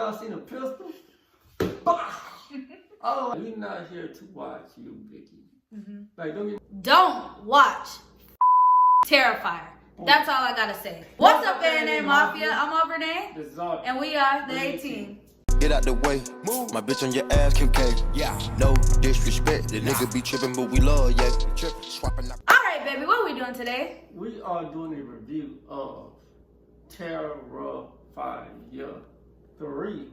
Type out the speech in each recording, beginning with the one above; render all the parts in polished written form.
y'all seen a pistol? Oh, we not here to watch you, Vicky. Like, don't watch Terrifier. That's all I gotta say. What's up, A&A Mafia? I'm Aubrey, and we are the 18. Get out the way, move. My bitch on your ass, QK. Yeah, no disrespect. The nigga be tripping, but we love, yeah. Alright, baby, what are we doing today? We are doing a review of Terrifier 3.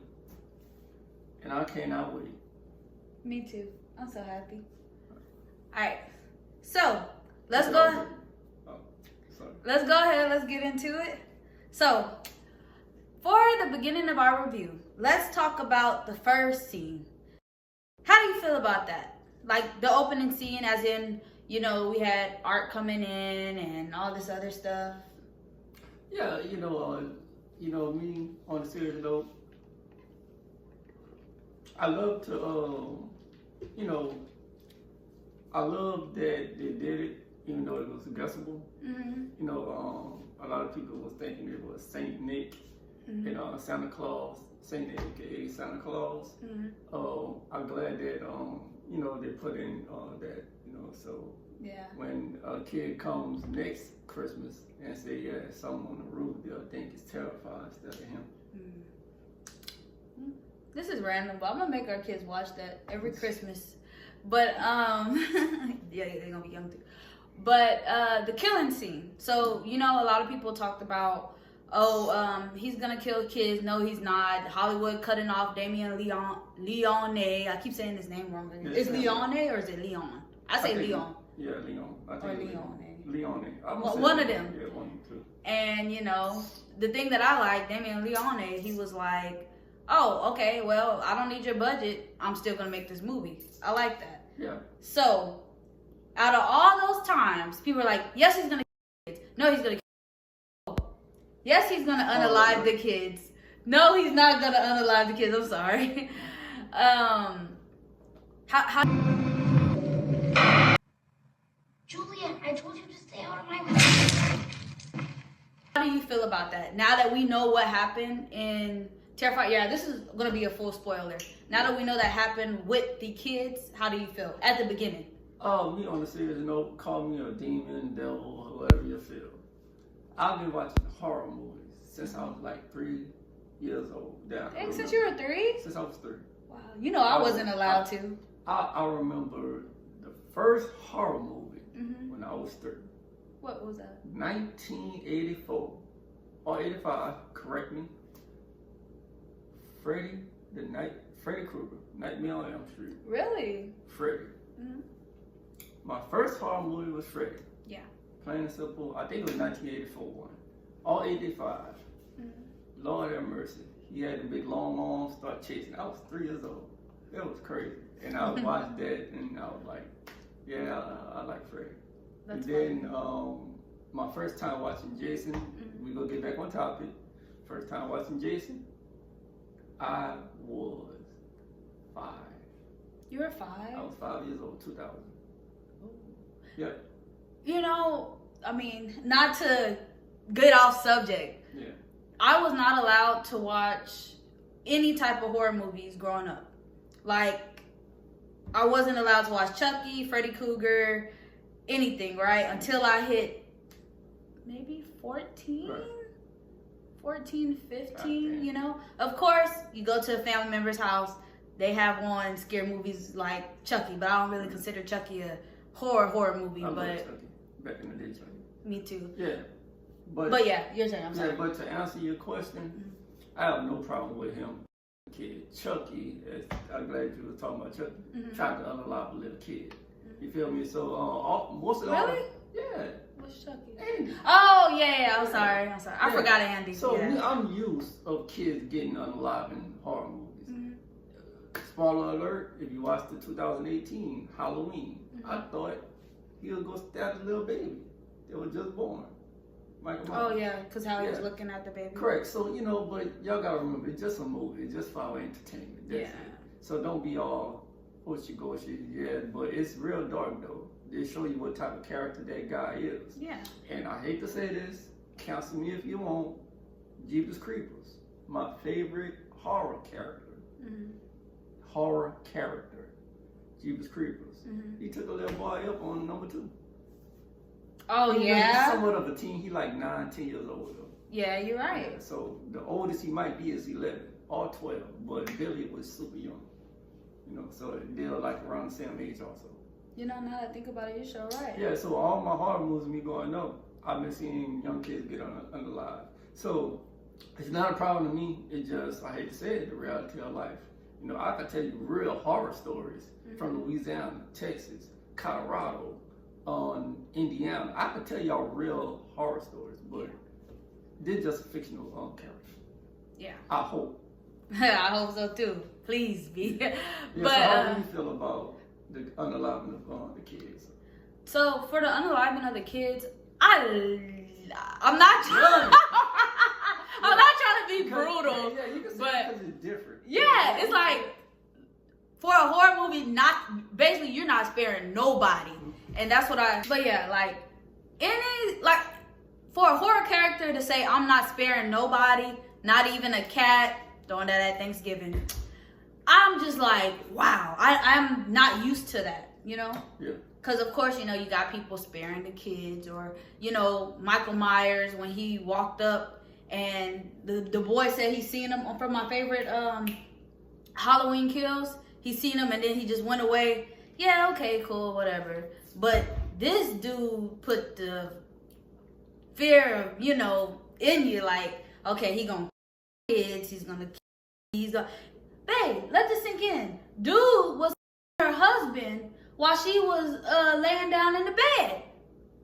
And I cannot wait. Me too. I'm so happy. Alright, so let's go ahead. Let's go ahead, let's get into it. So, for the beginning of our review, let's talk about the first scene. How do you feel about that? Like the opening scene, as in, you know, we had Art coming in and all this other stuff. Yeah, me on a serious note, I love to, I love that they did it, even though it was guessable. A lot of people was thinking it was Saint Nick and Santa Claus, Saint Nick, aka Santa Claus. I'm glad that they put in that, so when a kid comes next Christmas and say, yeah, someone on the roof, they'll think it's Terrifier instead of him. This is random, but I'm gonna make our kids watch that every Christmas. But yeah, they're gonna be young too. But the killing scene. So, a lot of people talked about, he's gonna kill kids. No, he's not. Hollywood cutting off Damien Leone. I keep saying his name wrong. Is Leone or is it Leon? I say Leon. Yeah, Leon. I think Leone. One of them. Yeah, one, two. And, the thing that I like, Damien Leone, he was like, oh, okay, well, I don't need your budget. I'm still gonna make this movie. I like that. Yeah. So, out of all those times, people are like, yes, he's gonna kill kids. No, he's gonna kill kids. Yes, he's gonna unalive the kids. No, he's not gonna unalive the kids. I'm sorry. How Julia, I told you to stay out of my way. How do you feel about that? Now that we know what happened in Terrifier, yeah, this is gonna be a full spoiler. Now that we know that happened with the kids, how do you feel at the beginning? Me on a serious note, call me a demon, devil, whatever you feel. I've been watching horror movies since I was like 3 years old. Dang, since you were 3? Since I was 3. Wow, I wasn't allowed to. I remember the first horror movie when I was 3. What was that? 1984 or 85, correct me. Freddy Krueger, Nightmare on Elm Street. Really? Freddy. My first horror movie was Freddy. Yeah. Plain and simple. I think it was 1984 one. Or 85. Lord have mercy. He had the big long arms, start chasing. I was 3 years old. It was crazy. And I watched that and I was like, yeah, I like Freddy. That's and then my first time watching Jason, we gonna get back on topic. First time watching Jason, I was 5. You were 5? I was 5 years old, 2000. Yeah. Not to get off subject. Yeah. I was not allowed to watch any type of horror movies growing up. Like, I wasn't allowed to watch Chucky, Freddy Krueger, anything, right? Until I hit maybe 14? Right. 14, 15, Of course, you go to a family member's house, they have on scary movies like Chucky, but I don't really consider Chucky a horror movie. I love Chucky. Back in the day, Chucky. Me too. Yeah. But yeah, your turn, I'm sorry. Yeah, but to answer your question, I have no problem with him. Kid, Chucky, I'm glad you were talking about Chucky, trying to unalive a little kid. You feel me? So, most of all... Really? Yeah. What's Chucky? Andy. Oh, yeah, I'm sorry. I forgot Andy. So, I'm used of kids getting unalive in horror movies. Spoiler alert, if you watched the 2018 Halloween, I thought he was going to stab the little baby that was just born. Michael Myers. Oh, yeah, because how he was looking at the baby. Correct. So, but y'all got to remember, it's just a movie. It's just for our entertainment. That's it. So don't be all hoshy-goshy. Yeah, but it's real dark, though. They show you what type of character that guy is. Yeah. And I hate to say this, cancel me if you want, Jeepers Creepers. My favorite horror character. Horror character. Jeepers Creepers. He took a little boy up on number 2. Oh, yeah? He's somewhat of a teen. He like 9, 10 years old. Yeah, you're right. Yeah, so the oldest he might be is 11 or 12. But Billy was super young. You know, so they're like around the same age also. You know, now that I think about it, you're sure right. Yeah, so all my horror movies, me growing up, I've been seeing young kids get unalive. So it's not a problem to me. It just, I hate to say it, the reality of life. You know, I can tell you real horror stories from Louisiana, Texas, Colorado, Indiana. I can tell y'all real horror stories, but they're just fictional characters. Yeah. I hope. I hope so too. Please be. Yeah, But so how do you feel about the unaliving of the kids? So for the unaliving of the kids, I'm not trying. I'm not trying to be brutal. Yeah, you can say but because it's different. Yeah, it's like for a horror movie, basically you're not sparing nobody, and that's what I. But yeah, like for a horror character to say I'm not sparing nobody, not even a cat, throwing that at Thanksgiving. I'm just like, wow, I'm not used to that, you know? Yeah. Because, of course, you know, you got people sparing the kids, or, you know, Michael Myers, when he walked up and the boy said he seen him from my favorite Halloween Kills. He seen him and then he just went away. Yeah, okay, cool, whatever. But this dude put the fear of, you know, in you, like, okay, he gonna kids, he's gonna babe, let this sink in. Dude was her husband while she was laying down in the bed.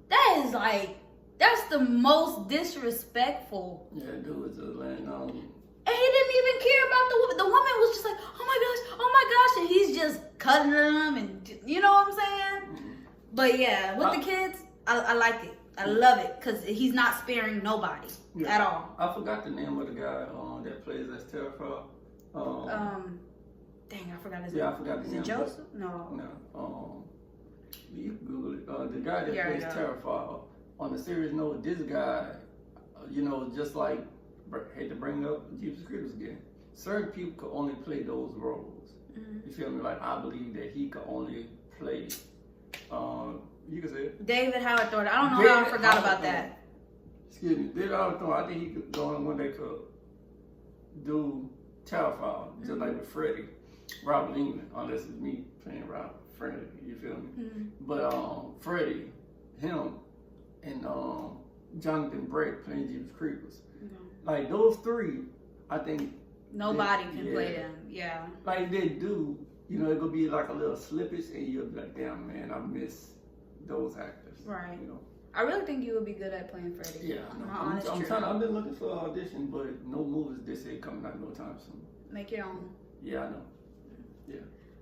That is like, that's the most disrespectful. Yeah, dude was just laying on. And he didn't even care about the woman. The woman was just like, oh my gosh, and he's just cutting them, and you know what I'm saying? But yeah, with the kids, I like it. I love it because he's not sparing nobody at all. I forgot the name of the guy that plays as Terrifier. Dang, I forgot his name. Yeah, I forgot the name. Is it Joseph? No. No. You can Google it. The guy that plays Terrifier. On the serious note, this guy, you know, just like, hate to bring up Jeepers Creepers again, certain people could only play those roles. You feel me? Like, I believe that he could only play, you can say it. David Howard Thornton. I don't know how I forgot about that. Excuse me. David Howard Thornton, I think he could the only one that could do Terrifier, just like with Freddy. Robert England, unless it's me playing Freddy, you feel me? But Freddy, him, and Jonathan Brake playing Jeepers Creepers. Like those three, I think nobody can play them. Yeah. Like they do, you know, it could be like a little slippage, and you'll be like, damn man, I miss those actors. Right. You know. I really think you would be good at playing Freddy. Yeah, I've been looking for an audition, but no movies this year coming out no time soon. Make your own. Yeah, I know. Yeah.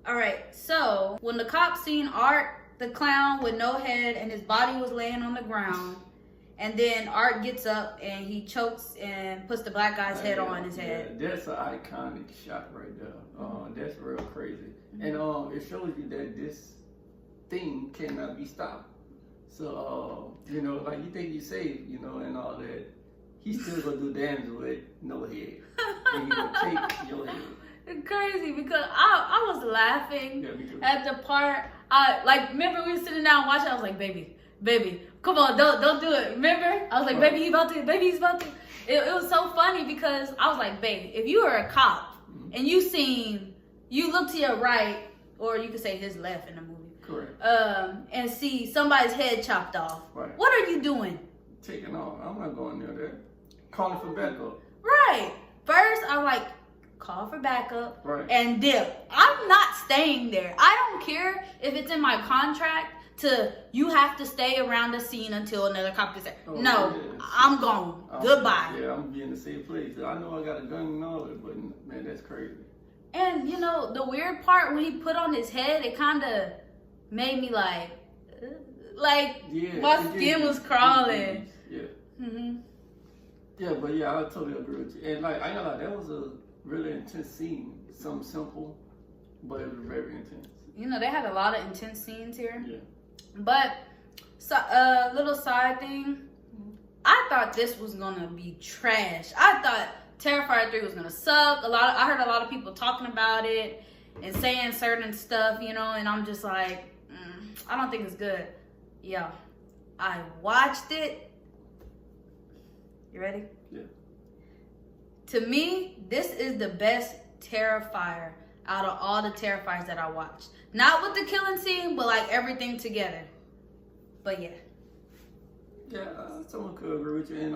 All right. So when the cops seen Art, the clown with no head, and his body was laying on the ground, and then Art gets up and he chokes and puts the black guy's head on his head. Yeah, that's an iconic shot right there. That's real crazy, and it shows you that this thing cannot be stopped. So you know, like you think you're safe, you know, and all that. He's still gonna do damage with no head, and he gonna take your head. It's crazy because I was laughing at the part. Remember we were sitting down watching. I was like, baby, come on, don't do it. Remember? I was like, baby, he's about to. It was so funny because I was like, baby, if you were a cop and you look to your right, or you could say his left in the movie. Correct. And see somebody's head chopped off. Right. What are you doing? Taking off. I'm not going near there. Calling for backup. Right. First, I'm like, call for backup, and dip. I'm not staying there. I don't care if it's in my contract you have to stay around the scene until another cop gets there. I'm gone. Goodbye. Yeah, I'm gonna be in the same place. I know I got a gun and all that, but man, that's crazy. And you know, the weird part when he put on his head, it kind of made me like my skin was crawling. Yeah. Yeah, but yeah, I totally agree with you. And like, I know that was a really intense scene. Something simple, but it was very intense. You know, they had a lot of intense scenes here. Yeah. But, little side thing, I thought this was gonna be trash. I thought Terrifier 3 was gonna suck. I heard a lot of people talking about it and saying certain stuff, you know, and I'm just like, I don't think it's good. Yeah, I watched it. You ready? Yeah. To me, this is the best Terrifier out of all the Terrifiers that I watched. Not with the killing scene, but like everything together. But yeah. Yeah, someone could agree with you. And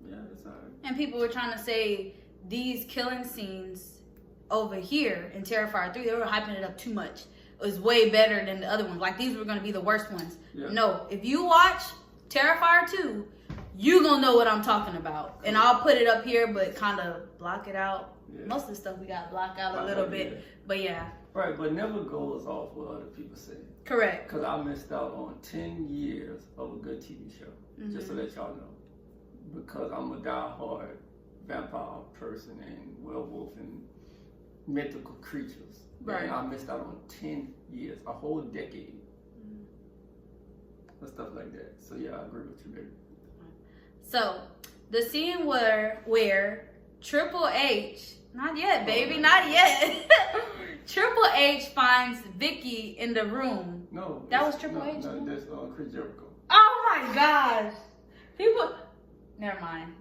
yeah, it's alright. And people were trying to say these killing scenes over here in Terrifier 3, they were hyping it up too much. It was way better than the other ones. Like, these were going to be the worst ones. Yeah. No, if you watch Terrifier 2, you going to know what I'm talking about. And I'll put it up here, but kind of block it out. Yeah. Most of the stuff we got to block out a little bit. Yeah. But yeah. Right, but never goes off what other people say. Correct. Because I missed out on 10 years of a good TV show. Just to let y'all know. Because I'm a diehard vampire person and werewolf and mythical creatures. Right. And I missed out on 10 years, a whole decade. And stuff like that. So yeah, I agree with you, baby. So, the scene where Triple H, not yet, baby, not yet. Triple H finds Vicky in the room. No. That was Triple H? No, that's Chris Jherico. Oh my gosh. People, never mind.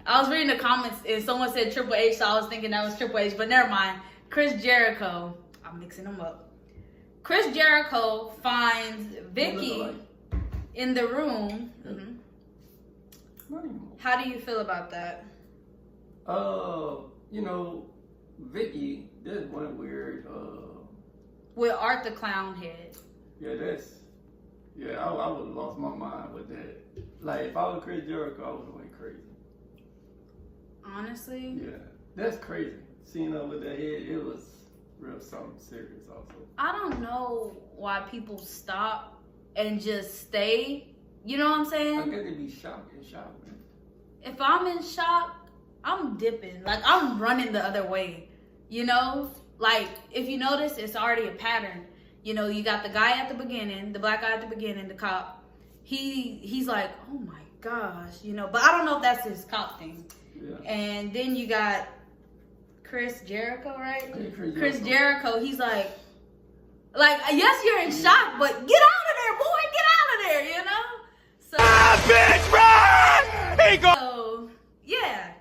I was reading the comments and someone said Triple H, so I was thinking that was Triple H, but never mind. Chris Jherico. I'm mixing them up. Chris Jherico finds Vicky in the room. Yeah. Not anymore. How do you feel about that? You know, Vicky, there's one weird with Art the Clown head. Yeah, I would have lost my mind with that. Like, if I was Chris Jherico, I would have went crazy. Honestly? Yeah, that's crazy. Seeing her with that head, it was real something serious also. I don't know why people stop and just stay. You know what I'm saying? I guess they'd be shocked and shocked, man. If I'm in shock, I'm dipping. Like, I'm running the other way. You know? Like, if you notice, it's already a pattern. You know, you got the guy at the beginning, the black guy at the beginning, the cop. He's like, oh my gosh, you know. But I don't know if that's his cop thing. Yeah. And then you got Chris Jherico, right? Yeah, Chris Jherico. He's like, yes, you're in shock, but get out of there, boy, get out of there, you know? So, bitch, run! So, yeah.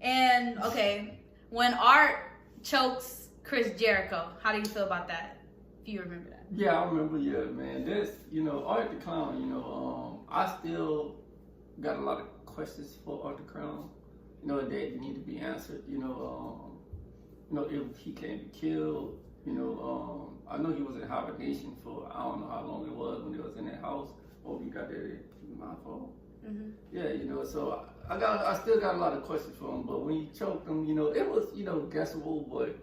And, okay, when Art chokes Chris Jherico, how do you feel about that? If you remember that. Yeah, I remember, yeah, man. That's, you know, Art the Clown, you know, I still got a lot of questions for Art the Clown, you know, that need to be answered, you know, if he can be killed, you know, I know he was in hibernation for, I don't know how long it was when he was in that house, or he got that in my fault. Mm-hmm. Yeah, you know, so I still got a lot of questions for him, but when he choked him, you know, it was, you know, guessable, but,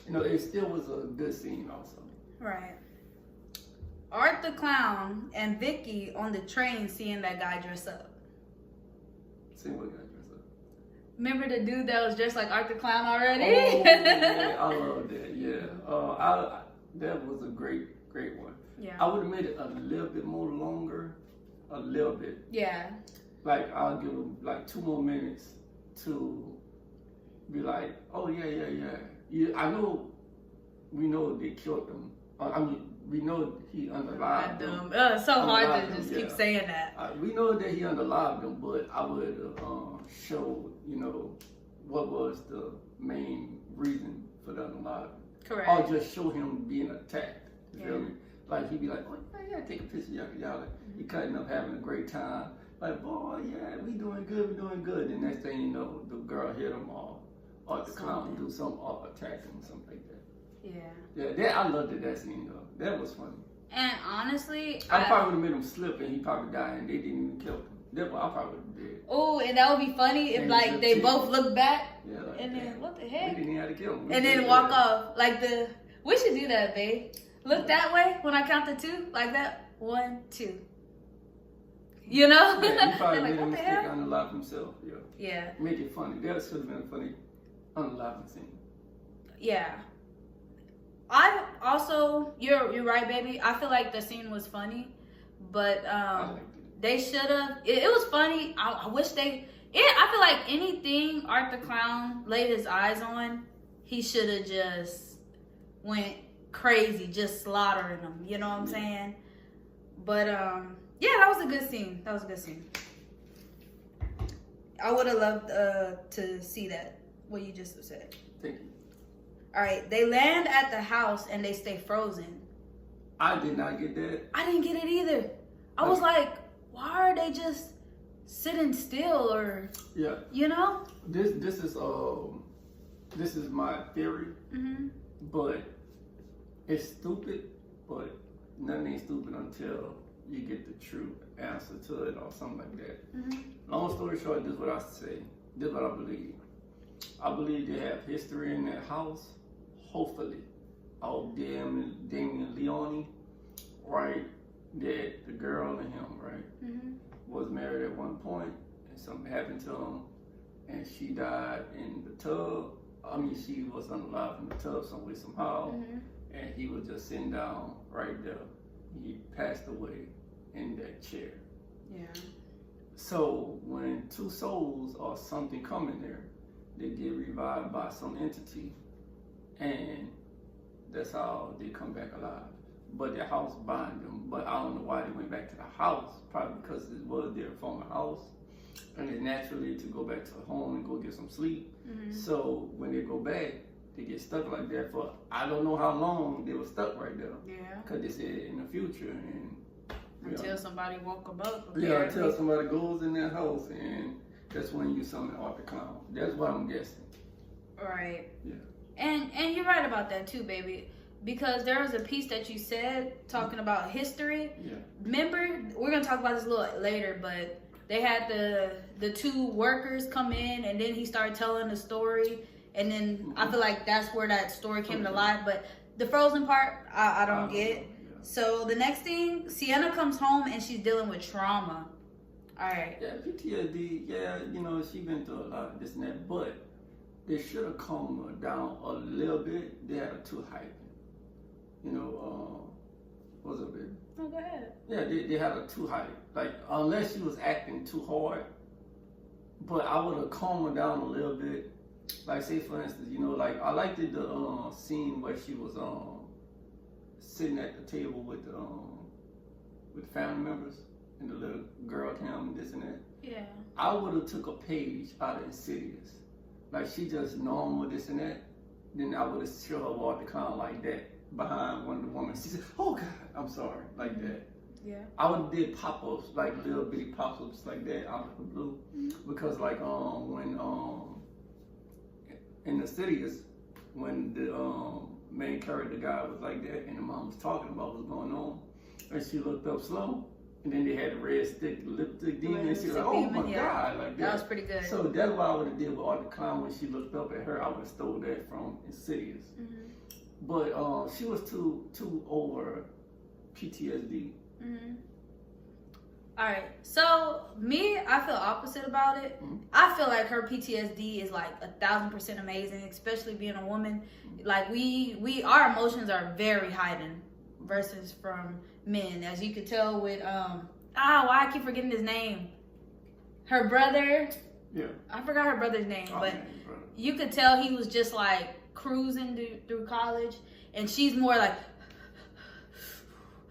you know, it still was a good scene also. Right. Art the Clown and Vicky on the train seeing that guy dress up. Seeing what guy dress up? Remember the dude that was dressed like Art the Clown already? Oh, yeah, I love that, yeah. That was a great one. Yeah. I would have made it a little bit more longer. A little bit. Yeah. Like, I'll give him like 2 more minutes to be like, oh, yeah. We know they killed him. I mean, we know he unalived them. It's so hard to just keep saying that. We know that he unalived them, but I would have showed, you know, what was the main reason for the unaliving. Correct. Or just show him being attacked. You feel me? Like, he'd be like, oh, yeah, take a picture of y'all. Like, he cutting up, having a great time. Like, boy, yeah, we doing good. The next thing you know, the girl hit him or the clown do something or attack him or something like that. Yeah, I loved that scene though. That was funny. And honestly, I probably would have made him slip and he probably died and they didn't even kill him. That's what I probably would have did. Oh, and that would be funny if like they both look back and then what the heck? We didn't even have to kill him. And then walk off. Like we should do that, babe. Look that way when I count to 2, like that. 1, 2. You know? Yeah, he probably made a mistake unalive himself. Yeah. Make it funny. That should have been a funny unaliving scene. Yeah. I also, you're right, baby. I feel like the scene was funny, but they should have. It was funny. I wish they I feel like anything Art the Clown laid his eyes on, he should have just went crazy, just slaughtering them. You know what I'm saying? But yeah, that was a good scene. I would have loved to see that. What you just said. Thank you. All right, they land at the house and they stay frozen. I did not get that. I didn't get it either. I was like, why are they just sitting still, or you know? This is my theory, but it's stupid. But nothing ain't stupid until you get the true answer to it or something like that. Long story short, this is what I say. This is what I believe. I believe they have history in that house. Hopefully, Damien Leone, right? That the girl and him, right, was married at one point, and something happened to him, and she died in the tub. I mean, she was unalive in the tub some way, somehow, and he was just sitting down right there. He passed away in that chair. Yeah. So when two souls or something come in there, they get revived by some entity, and that's how they come back alive. But the house bind them. But I don't know why they went back to the house. Probably because it was their former house, and it's naturally to go back to home and go get some sleep. So when they go back, they get stuck like that for I don't know how long they were stuck right there. Yeah. Because they said in the future and until somebody woke them up. Yeah, until somebody goes in their house, and that's when you summon Art the Clown. That's what I'm guessing. Right. Yeah. And you're right about that too, baby. Because there was a piece that you said talking about history. Yeah. Remember, we're gonna talk about this a little later, but they had the two workers come in, and then he started telling the story, and then I feel like that's where that story came to life. But the frozen part, I don't get. Yeah. So the next thing, Sienna comes home and she's dealing with trauma. All right. Yeah, PTSD. Yeah, you know she been through a lot of this and that, but they should have calmed her down a little bit. They had her too hyped. You know, what's up, baby? Oh, go ahead. Yeah, they had her too hyped. Like, unless she was acting too hard, but I would have calmed her down a little bit. Like, say for instance, you know, like I liked the scene where she was sitting at the table with family members and the little girl came and this and that. Yeah. I would have took a page out of Insidious. Like she just normal this and that. Then I would have shown her walk the clown like that behind one of the women. She said, "Oh God, I'm sorry," like that. Yeah. I would have did pop-ups, like little bitty pop-ups like that out of the blue, because like when in Insidious, when the main character guy was like that, and the mom was talking about what's going on, and she looked up slow, and then they had the red lipstick demon, and she was like, "Oh my God," like that. That was pretty good. So that's what I would have did with Art the Clown when she looked up at her. I would have stole that from Insidious. But she was too over PTSD. All right, so me, I feel opposite about it. I feel like her PTSD is like 1,000% amazing, especially being a woman. Like we our emotions are very heightened versus from men, as you could tell with why I keep forgetting his name. Her brother. Yeah. I forgot her brother's name, but you could tell he was just like cruising through college, and she's more like,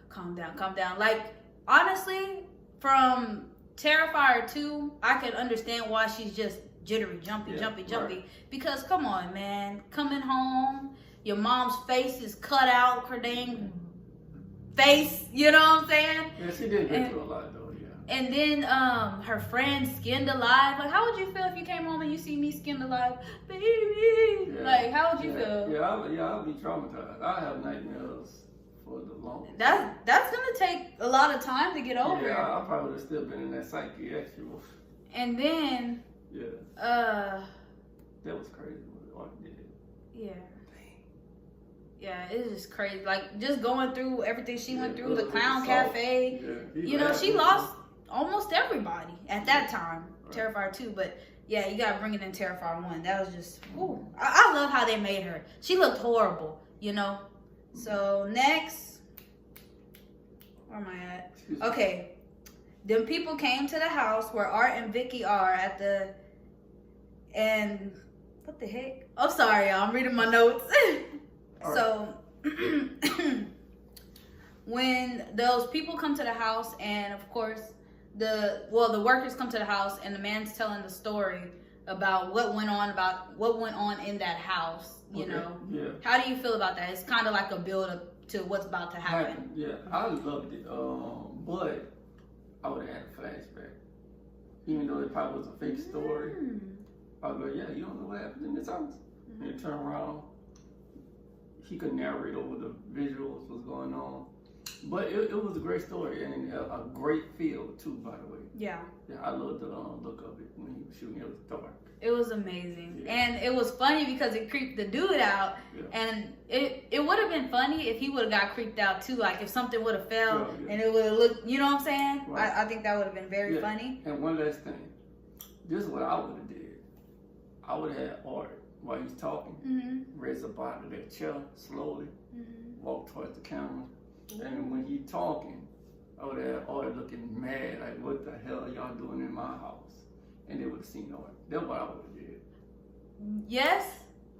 calm down. Like honestly, from Terrifier 2, I could understand why she's just jittery, jumpy. Right. Because come on, man, coming home, your mom's face is cut out, her dang face, you know what I'm saying? Yeah, she did go through a lot though, yeah. And then her friend skinned alive. Like, how would you feel if you came home and you see me skinned alive? Baby! Yeah, like, how would you feel? Yeah, I'll be traumatized. I have nightmares for the longest. That's gonna take a lot of time to get over. Yeah, I probably would have still been in that psyche, actually. And then... Yeah. That was crazy what Art did. Yeah. Yeah, it's just crazy. Like, just going through everything she went through, the clown cafe. Yeah, you know, she lost almost everybody at that time. Right. Terrifier 2, but yeah, you gotta bring it in Terrifier 1. That was just, whew. I love how they made her. She looked horrible, you know? So, next. Where am I at? Okay. them people came to the house where Art and Vicky are at the, and what the heck? Oh, sorry, y'all. I'm reading my notes. So, when those people come to the house, and of course, the workers come to the house, and the man's telling the story about what went on in that house. You know, how do you feel about that? It's kind of like a build up to what's about to happen. Yeah, I loved it. But I would have had a flashback, even though it probably was a fake story. I was like, yeah, you don't know what happened in this house. And it turned around. He could narrate over the visuals, what's going on. But it was a great story and a great feel too, by the way. Yeah, I loved the look of it when he was shooting. It was dark. It was amazing. And it was funny because it creeped the dude out. And it would have been funny if he would have got creeped out too. Like if something would have fell and it would have looked, you know what I'm saying? Right. I think that would have been very funny. And one last thing. This is what I would have did. I would have had Art while he's talking, raise up out of that chair slowly, walk towards the camera. And when he talking, I would have Art looking mad, like, what the hell are y'all doing in my house? And they would have seen Art. That's what I would have did. Yes,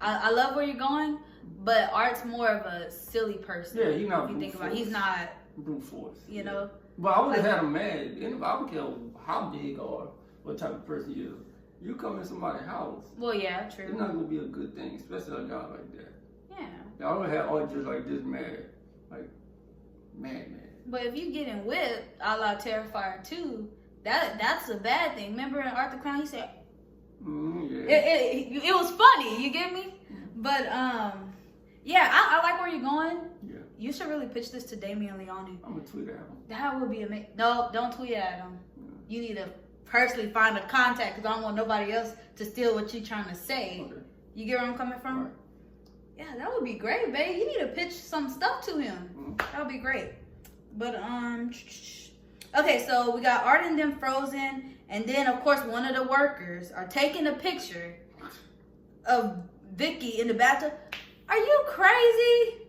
I love where you're going, but Art's more of a silly person. Yeah, he's not if you think about it. He's not brute force. You know? But I would have had him mad. I don't care how big or what type of person you is. You come in somebody's house. Well, yeah, true. It's not going to be a good thing, especially a guy like that. Yeah. I would have had Art just like this mad. Like, mad. But if you getting whipped, a la Terrifier 2, that's a bad thing. Remember in Art the Clown, he said, it was funny, you get me? But, yeah, I like where you're going. Yeah. You should really pitch this to Damian Leone. I'm going to tweet at him. That would be amazing. No, don't tweet at him. Yeah. You need to personally find a contact because I don't want nobody else to steal what you're trying to say. Okay. You get where I'm coming from? Right. Yeah, that would be great, babe. You need to pitch some stuff to him. That would be great. But, okay, so we got Art and them frozen. And then, of course, one of the workers are taking a picture of Vicky in the bathtub. Are you crazy?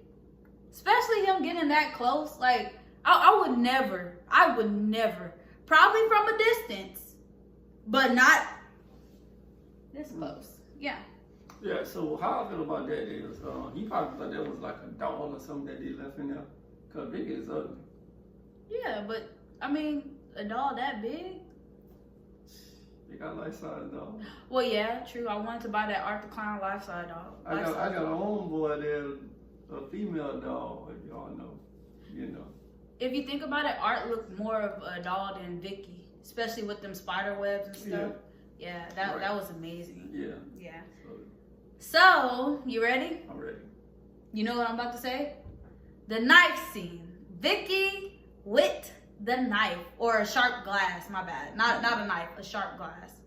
Especially him getting that close. Like, I would never. Probably from a distance, but not this close. Yeah. Yeah, so how I feel about that is, he probably thought that was like a doll or something that they left in there. Because Vicky is ugly. Yeah, but, I mean, a doll that big? They got life-size dolls. Well, yeah, true. I wanted to buy that Art the Clown life-size doll. I got a homeboy there, a female doll, if y'all know. You know. If you think about it, Art looked more of a doll than Vicky. Especially with them spider webs and stuff. Yeah, that was amazing. Yeah. So, you ready? I'm ready. You know what I'm about to say? The knife scene. Vicky with the knife. Or a sharp glass, my bad. Not a knife, a sharp glass.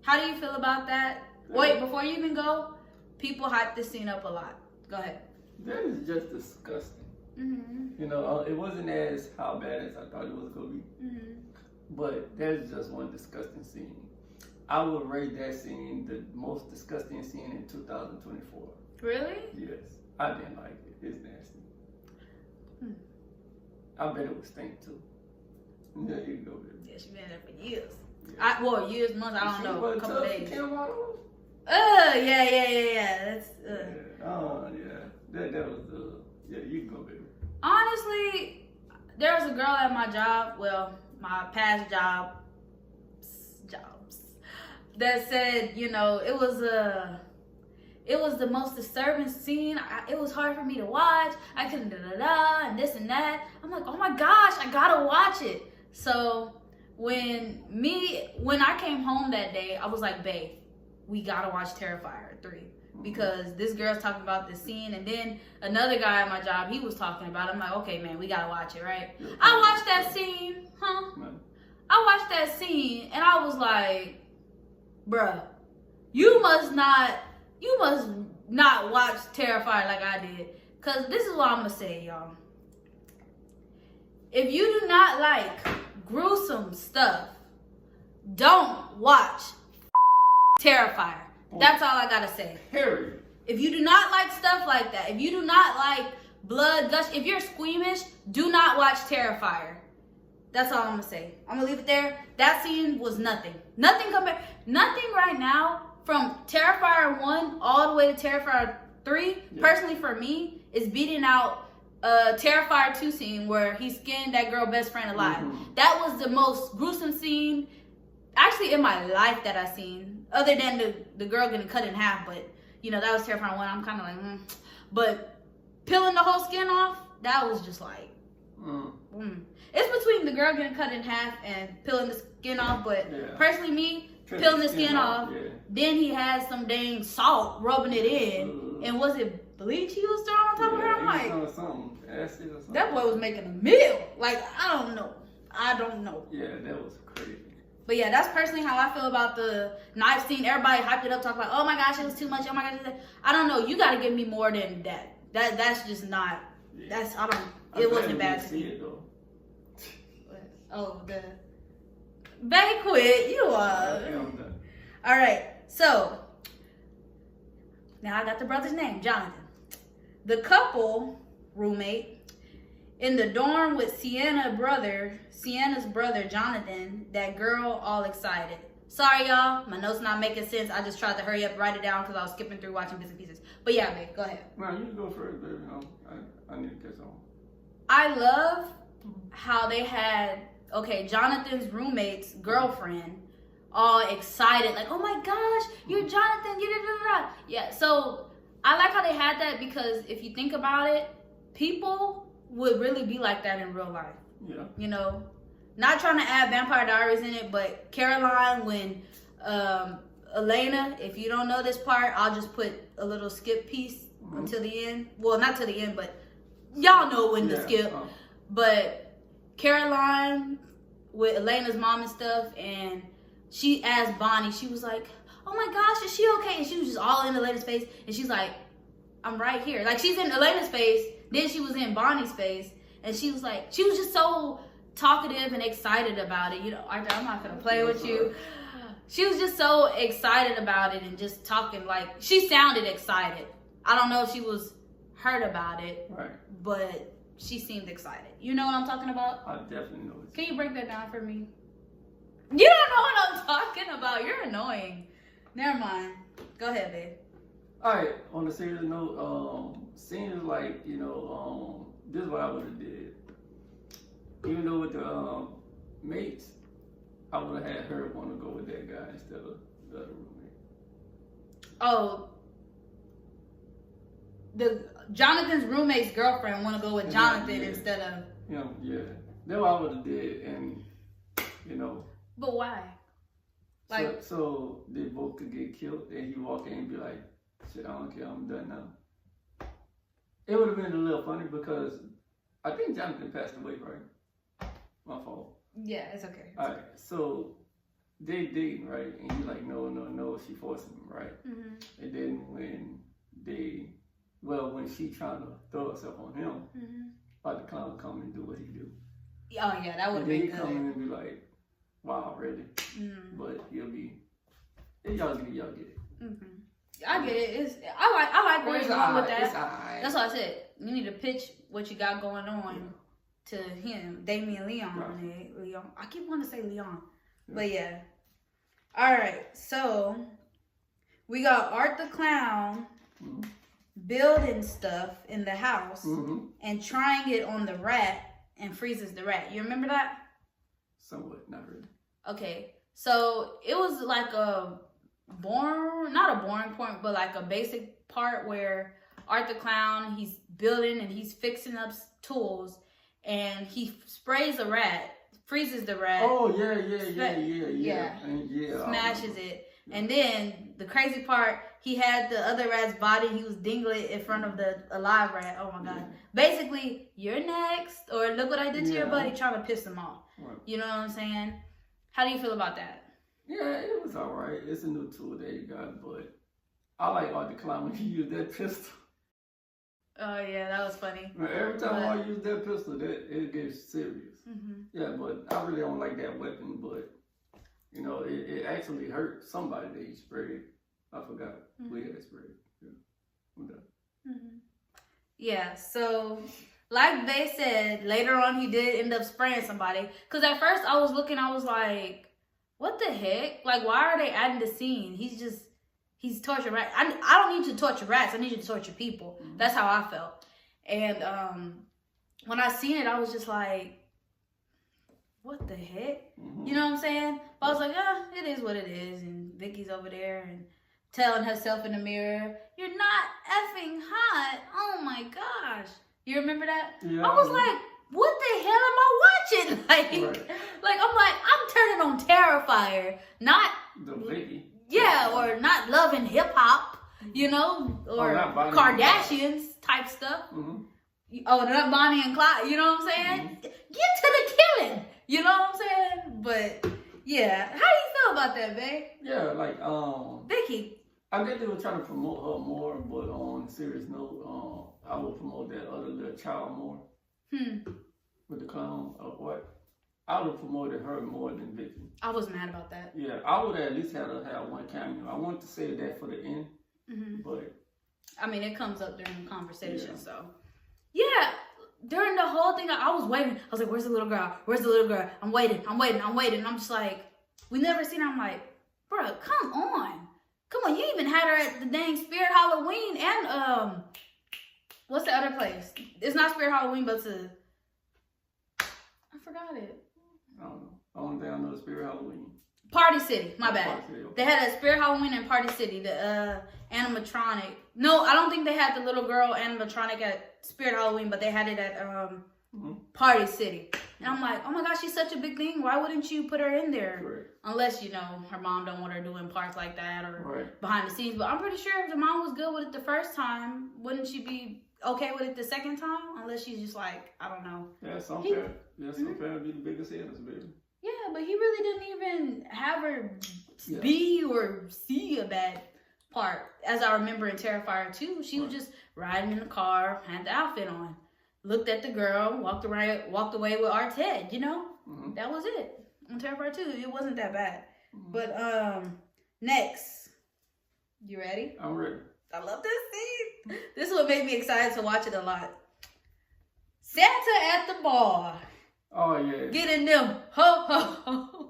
How do you feel about that? Wait, before you even go, people hype this scene up a lot. Go ahead. That is just disgusting. You know, it wasn't as how bad as I thought it was going to be. But there's just one disgusting scene. I would rate that scene the most disgusting scene in 2024. Really? Yes. I didn't like it. It's nasty. I bet it would stink too. Yeah, you can go with it. Yeah, she been there for years. Yeah. Years, months, I don't know. A couple days. Yeah. That's, That was, yeah, you can go with it. Honestly, there was a girl at my job, my past jobs, that said, you know, it was the most disturbing scene. It was hard for me to watch. I couldn't and this and that. I'm like, oh my gosh, I gotta watch it. So when I came home that day, I was like, babe, we gotta watch Terrifier 3. Because this girl's talking about this scene, and then another guy at my job, he was talking about it. I'm like, okay, man, we gotta watch it, right? I watched that scene, I watched that scene, and I was like, bruh, you must not watch Terrifier like I did. Because this is what I'm gonna say, y'all. If you do not like gruesome stuff, don't watch Terrifier. That's all I gotta say. Period. If you do not like stuff like that, if you do not like blood, gush, if you're squeamish, do not watch Terrifier. That's all I'm gonna say. I'm gonna leave it there. That scene was nothing. Nothing right now from Terrifier 1 all the way to Terrifier 3, personally for me, is beating out Terrifier 2 scene where he skinned that girl best friend alive. Mm-hmm. That was the most gruesome scene actually in my life that I've seen, other than the girl getting cut in half. But you know, that was Terrifier 1. I'm kind of like, But peeling the whole skin off, that was just like, It's between the girl getting cut in half and peeling the skin off. But personally, me, peeling the skin off, then he had some dang salt rubbing it in. And was it bleach he was throwing on top of her? I'm like, that boy was making a meal. Like, I don't know. Yeah, that was crazy. But yeah, that's personally how I feel about the knife scene. Everybody hyped it up, talking about, oh my gosh, it was too much. Oh my gosh, I don't know. You got to give me more than that. That's just not. That's It wasn't bad to me. It, though. Oh, the banquet. You are. All right. So now I got the brother's name, Johnathan. The couple roommate in the dorm with Sienna's brother, Johnathan, that girl all excited. Sorry, y'all. My notes not making sense. I just tried to hurry up, write it down because I was skipping through watching bits and pieces. But yeah, babe, go ahead. No, you go first, baby. I need to catch on. I love how they had, Jonathan's roommate's girlfriend all excited. Like, oh my gosh, you're Johnathan. Yeah, so I like how they had that because if you think about it, people would really be like that in real life. Yeah. You know, not trying to add Vampire Diaries in it, but Caroline, when Elena, if you don't know this part, I'll just put a little skip piece until the end. Well, not to the end, but y'all know when to skip. But Caroline with Elena's mom and stuff, and she asked Bonnie, she was like, oh my gosh, is she okay? And she was just all in Elena's face, and she's like, I'm right here. Like, she's in Elena's face, then she was in Bonnie's face, and she was like, she was just so talkative and excited about it. You know, I'm not gonna play with you. She was just so excited about it and just talking, like, she sounded excited. I don't know if she was hurt about it, but she seemed excited. You know what I'm talking about? I definitely know. Can you break that down for me? You don't know what I'm talking about. You're annoying. Never mind. Go ahead, babe. All right. On a serious note, seems like, you know, this is what I would have did. Even though with the mates, I would have had her want to go with that guy instead of the other roommate. Oh, the Jonathan's roommate's girlfriend want to go with Johnathan instead of. Yeah. That's what I would have did, and you know. But why? Like, so they both could get killed, and he walk in and be like, "Shit, I don't care, I'm done now." It would have been a little funny because I think Johnathan passed away, right? My fault. Yeah, it's okay. All right, so they dating, right? And he's like, no, she forced him, right? Mm-hmm. And then when she trying to throw herself on him, the clown come and do what he do. Oh yeah, that would be good. And then he come in and be like, wow, really? But he'll be, y'all get it. Mm-hmm. I get it. I like where you're going with that. Right. That's what I said. You need to pitch what you got going on to him, Damien Leon. Right. Leon. I keep wanting to say Leon, but yeah. All right, so we got Art the Clown building stuff in the house and trying it on the rat and freezes the rat. You remember that? Somewhat, not really. Okay, so it was like not a boring point, but like a basic part where Art the Clown, he's building and he's fixing up tools, and he sprays a rat, freezes the rat. Oh yeah. Smashes it, and then the crazy part, he had the other rat's body. He was dingling it in front of the alive rat. Oh my god! Yeah. Basically, you're next, or look what I did to your buddy, trying to piss him off. Right. You know what I'm saying? How do you feel about that? Yeah, it was alright. It's a new tool that you got, but I like Art the Clown when he used that pistol. Oh yeah, that was funny. Every time I use that pistol, it gets serious. Yeah, but I really don't like that weapon. But you know, it actually hurt somebody that he sprayed. I forgot who he had sprayed. Yeah, I'm done. Yeah. So, like they said, later on he did end up spraying somebody. Because at first I was like, what the heck? Like, why are they adding the scene? He's torturing rats. I don't need you to torture rats. I need you to torture people. Mm-hmm. That's how I felt. And when I seen it, I was just like, what the heck? Mm-hmm. You know what I'm saying? But I was like, it is what it is. And Vicky's over there and telling herself in the mirror, you're not effing hot. Oh my gosh. You remember that? Yeah. I was like, what the hell am I watching? I'm turning on Terrifier, not the Vicky. Yeah, or not loving hip hop, you know, or Kardashians type stuff. Mm-hmm. Oh, not Bonnie and Clyde, you know what I'm saying? Mm-hmm. Get to the killing, you know what I'm saying? But yeah, how do you feel about that, babe? Yeah, Vicky. I guess they were trying to promote her more, but on a serious note, I would promote that other little child more. With the clown or what? I would have promoted her more than Vicky. I was mad about that. Yeah, I would at least have her have one cameo. I wanted to save that for the end, but I mean, it comes up during the conversation, so yeah. During the whole thing, I was waiting. I was like, "Where's the little girl? Where's the little girl? I'm waiting. And I'm just like, we never seen her. I'm like, bro, come on. You even had her at the dang Spirit Halloween and what's the other place? It's not Spirit Halloween, but I forgot it. I don't know. The only thing I know is Spirit Halloween. Party City, my bad. Party City, okay. They had a Spirit Halloween and Party City, the animatronic. No, I don't think they had the little girl animatronic at Spirit Halloween, but they had it at Party City. And I'm like, oh my gosh, she's such a big thing. Why wouldn't you put her in there? Right. Unless, her mom don't want her doing parts like that or behind the scenes. But I'm pretty sure if the mom was good with it the first time, wouldn't she be okay with it the second time? Unless she's just like, I don't know. Yeah, some parents be the biggest siennas, baby. Yeah, but he really didn't even have her be or see a bad part. As I remember in Terrifier 2, she was just riding in the car, had the outfit on, looked at the girl, walked away with Arted, you know? Mm-hmm. That was it. On Terrifier 2, it wasn't that bad. Mm-hmm. But next. You ready? I'm ready. I love this scene. This is what made me excited to watch it a lot. Santa at the bar. Oh, yeah. Getting them ho-ho-hos.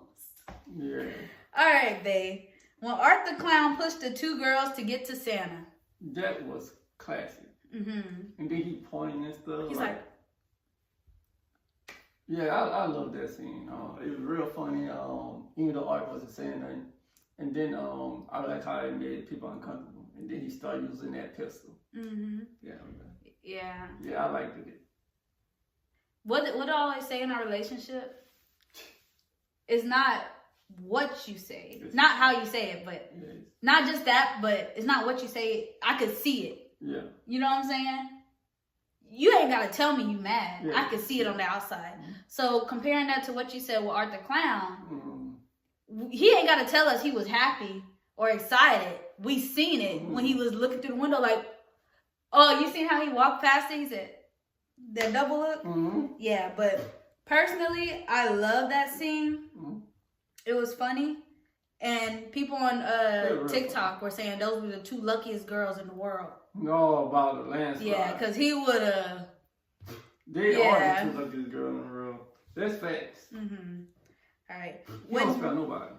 Yeah. All right, babe. When Art the Clown pushed the two girls to get to Santa. That was classic. Mm-hmm. And then he pointing and stuff. He's like yeah, I love that scene. It was real funny. Even though Art wasn't saying nothing. And then I like how it made people uncomfortable. And then he started using that pistol. Mm-hmm. Yeah. Yeah. Yeah, I liked it. What I always say in our relationship is not what you say. It's not how you say it, but not just that, but it's not what you say. I could see it. Yeah. You know what I'm saying? You ain't got to tell me you mad. Yeah. I could see it on the outside. Mm-hmm. So comparing that to what you said with Art the Clown, he ain't got to tell us he was happy or excited. We seen it when he was looking through the window like, oh, you seen how he walked past it? He said, that double look? Mm-hmm. Yeah, but personally, I love that scene. Mm-hmm. It was funny. And people on TikTok were saying those were the two luckiest girls in the world. No, about the landslide. Yeah, because he would have... They are the two luckiest girls in the world. That's facts. Mm-hmm. All right. You don't spell nobody.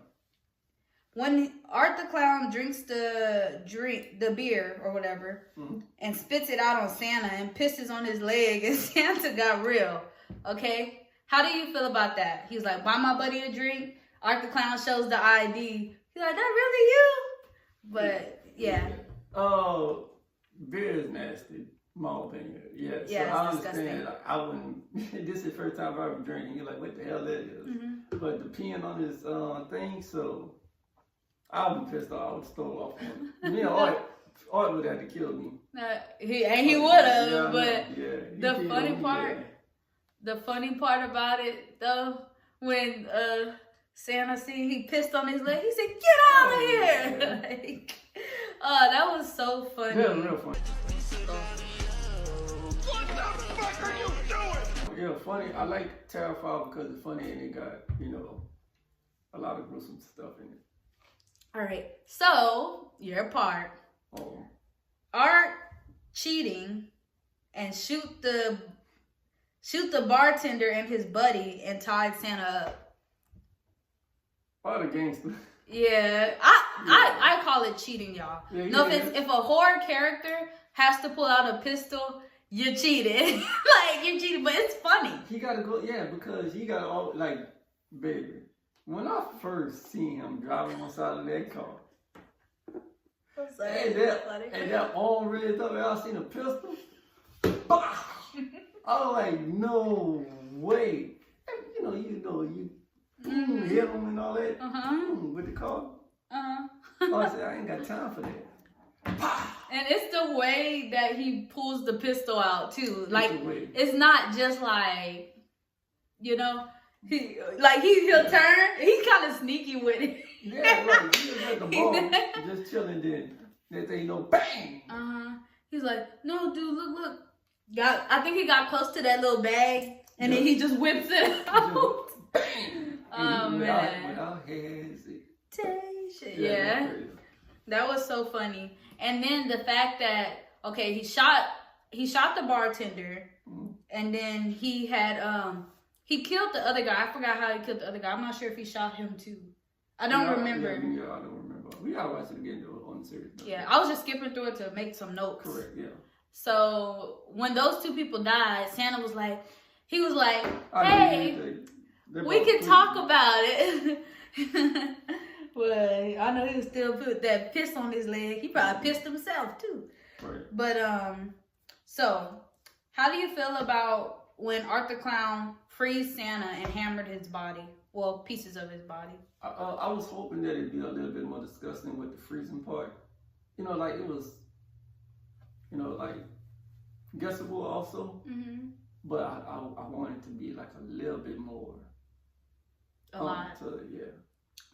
When Art the Clown drinks the beer or whatever, and spits it out on Santa and pisses on his leg, and Santa got real. Okay, how do you feel about that? He was like, "Buy my buddy a drink." Art the Clown shows the ID. He's like, "That really you?" But yeah. Oh, beer is nasty. My opinion. Yeah. Yeah, so I disgusting. understand. I wouldn't. This is the first time I ever drank. You're like, what the hell that is? Mm-hmm. But the peeing on his thing, so. I'll be pissed off. I would stole off on him. Me and Art would have to kill me. He would have, yeah, but the funny part about it though, when Santa seen he pissed on his leg, he said, "Get out of here!" Yeah. That was so funny. Yeah, real funny. What the fuck are you doing? Yeah, funny. I like Terrifier because it's funny and it got a lot of gruesome stuff in it. All right, so your part. Oh. Art cheating and shoot the shoot the bartender and his buddy, and tied Santa up. All the gangsters. Yeah, I call it cheating, y'all. Yeah, no offense, if a horror character has to pull out a pistol, you're cheating. Like, you're cheating, but it's funny. He gotta go, yeah, because he got all, like, baby. When I first seen him driving on the side of that car, and that arm raised up, and I seen a pistol. I was like, no way. And, you hit him and all that with the car. I said, I ain't got time for that. And it's the way that he pulls the pistol out too. Like, it's not just like, he'll turn. He's kind of sneaky with it. Yeah, right. He was at the bar, just chilling. Then next thing you know, bang. He's like, no, dude, look. I think he got close to that little bag, and then he just whips it out. Bang. Oh man. Without hesitation. Yeah. That was so funny. And then the fact that, okay, he shot the bartender, and then he had he killed the other guy. I forgot how he killed the other guy. I'm not sure if he shot him too. I don't remember. Yeah, I don't remember. We gotta watch it again on the series. Yeah, I was just skipping through it to make some notes. Correct, yeah. So when those two people died, Santa was like, hey, we can talk about it. Well, I know he was still put that piss on his leg. He probably pissed himself too. Right. But so how do you feel about when Art the Clown freed Santa and hammered his body? Well, pieces of his body. I was hoping that it'd be a little bit more disgusting with the freezing part. Like it was, like guessable also. Mm-hmm. But I wanted it to be like a little bit more. A lot. Yeah.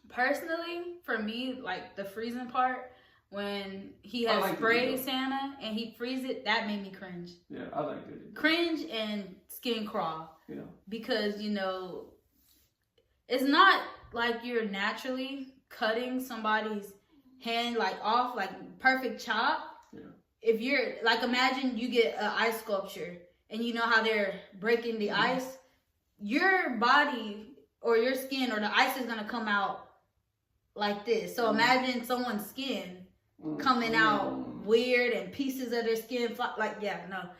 Personally, for me, like the freezing part, when he had sprayed Santa and he freeze it, that made me cringe. Yeah, I like it. Cringe and skin crawl. Yeah. Because, it's not like you're naturally cutting somebody's hand like off, like perfect chop. Yeah. If you're, like, imagine you get an ice sculpture and you know how they're breaking the ice, your body or your skin or the ice is going to come out like this. So imagine someone's skin coming out weird and pieces of their skin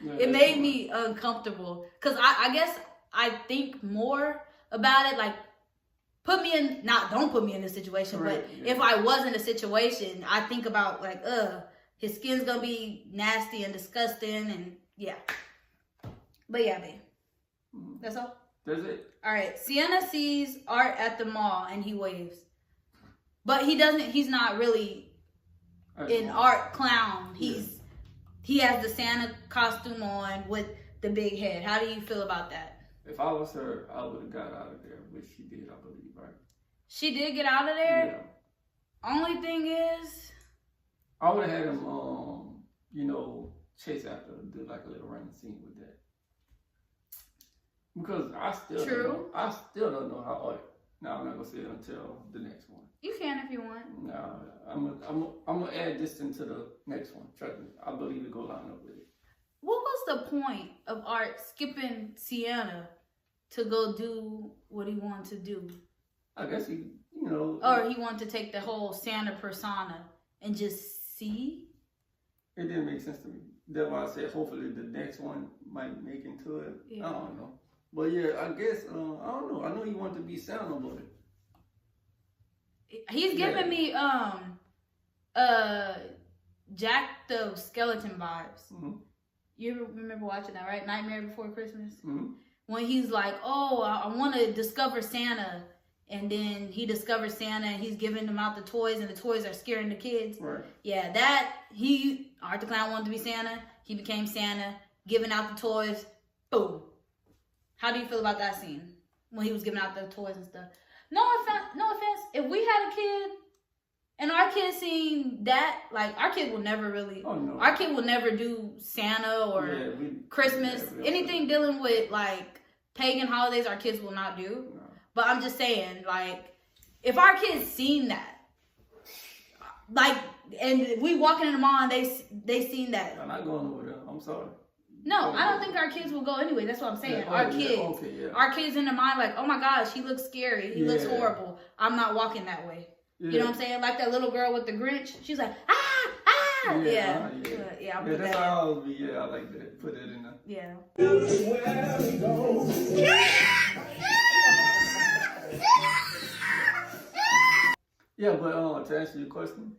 it made me uncomfortable, because I guess I think more about it, like, don't put me in this situation, right, but if I was in a situation, I think about like, his skin's gonna be nasty and disgusting, and but babe, that's all. That's it. All right. Sienna sees Art at the mall and he waves. But he's not really an art clown. He has the Santa costume on with the big head. How do you feel about that? If I was her, I would have got out of there, which she did, I believe, right? She did get out of there? Yeah. Only thing is, I would have had him, chase after her, do like a little running scene with that. Because I still don't know how Art. No, I'm not gonna say it until the next one. You can if you want. No, I'm gonna add this into the next one. Trust me, I believe it go line up with it. What was the point of Art skipping Sienna to go do what he wanted to do? I guess he, or he wanted to take the whole Santa persona and just see. It didn't make sense to me. That's why I said hopefully the next one might make into it. Yeah. I don't know. But yeah, I guess, I don't know. I know he wanted to be Santa, but he's giving me Jack the Skeleton vibes. Mm-hmm. You remember watching that, right? Nightmare Before Christmas? Mm-hmm. When he's like, oh, I want to discover Santa. And then he discovers Santa and he's giving them out the toys and the toys are scaring the kids. Right. Yeah, Art the Clown wanted to be Santa. He became Santa, giving out the toys. Boom. How do you feel about that scene? When he was giving out the toys and stuff. No offense. If we had a kid and our kid seen that, like, our kid will never really, our kid will never do Santa or Christmas. Anything dealing with, like, pagan holidays, our kids will not do. No. But I'm just saying, like, if our kids seen that, like, and we walking in the mall and they seen that. I'm not going over there. I'm sorry. No, I don't think our kids will go anyway. That's what I'm saying. Our kids in their mind like, oh my gosh, he looks scary. He looks horrible. I'm not walking that way. Yeah. You know what I'm saying? Like that little girl with the Grinch. She's like, ah. Yeah. I put that's that how I always be. Yeah, I like that. Put it in there. Yeah. Yeah, but to answer your question,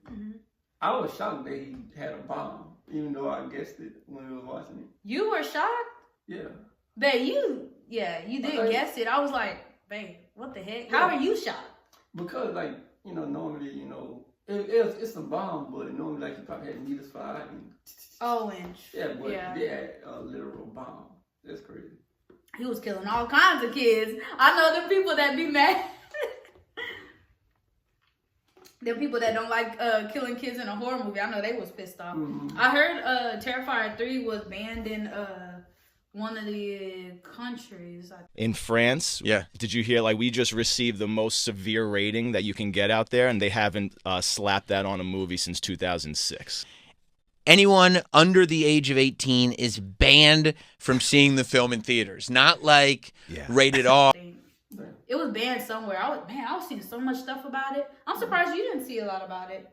I was shocked that he had a bomb, even though I guessed it when we were watching it. You were shocked? Yeah. Babe, you did guess it. I was like, babe, what the heck? How are you shocked? Because, like, normally, it's a bomb, but normally, like, you probably had needles fired. Yeah, but they had a literal bomb. That's crazy. He was killing all kinds of kids. I know the people that be mad. The people that don't like killing kids in a horror movie, I know they was pissed off. I heard Terrifier 3 was banned in one of the countries. In France? Yeah. Did you hear, like, we just received the most severe rating that you can get out there, and they haven't slapped that on a movie since 2006. Anyone under the age of 18 is banned from seeing the film in theaters. Not like rated R. It was banned somewhere. I was seeing so much stuff about it. I'm surprised you didn't see a lot about it.